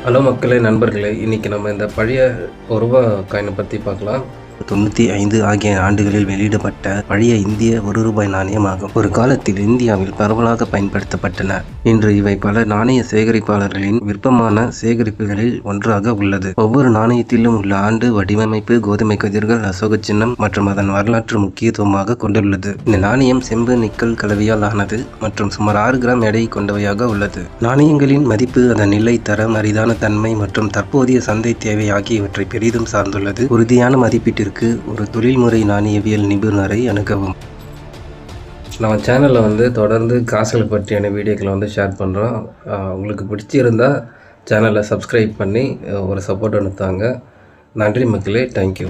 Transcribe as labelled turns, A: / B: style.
A: Hello மக்களே, நண்பர்களே, இன்றைக்கி நம்ம இந்த பழைய ரூபா காயினை பற்றி பார்க்கலாம். 95 ஆகிய ஆண்டுகளில் வெளியிடப்பட்ட பழைய இந்திய ரூபாய் நாணயமாகும். ஒரு காலத்தில் இந்தியாவில் பரவலாக பயன்படுத்தப்பட்டன. இன்று இவை பல நாணய சேகரிப்பாளர்களின் விருப்பமான சேகரிப்புகளில் ஒன்றாக உள்ளது. ஒவ்வொரு நாணயத்திலும் உள்ள ஆண்டு, வடிவமைப்பு, கோதுமை கதிர்கள், அசோக சின்னம் மற்றும் அதன் வரலாற்று முக்கியத்துவமாக கொண்டுள்ளது. இந்த நாணயம் செம்பு நிக்கல் கலவையால் ஆனது மற்றும் சுமார் 6 கிராம் எடை கொண்டவையாக உள்ளது. நாணயங்களின் மதிப்பு அதன் நிலை, தரம், அரிதான தன்மை மற்றும் தற்போதைய சந்தை தேவை ஆகியவற்றை பெரிதும் சார்ந்துள்ளது. உறுதியான மதிப்பீட்டிற்கு ஒரு தொழில்முறை நாணயவியல் நிபுணரை அணுகவும். நம்ம சேனலில் தொடர்ந்து காசுகள் பற்றியான வீடியோக்களை ஷேர் பண்ணுறோம். உங்களுக்கு பிடிச்சிருந்தால் சேனலை சப்ஸ்கிரைப் பண்ணி ஒரு சப்போர்ட் அனுப்புங்க. நன்றி மக்களே, தேங்க்யூ.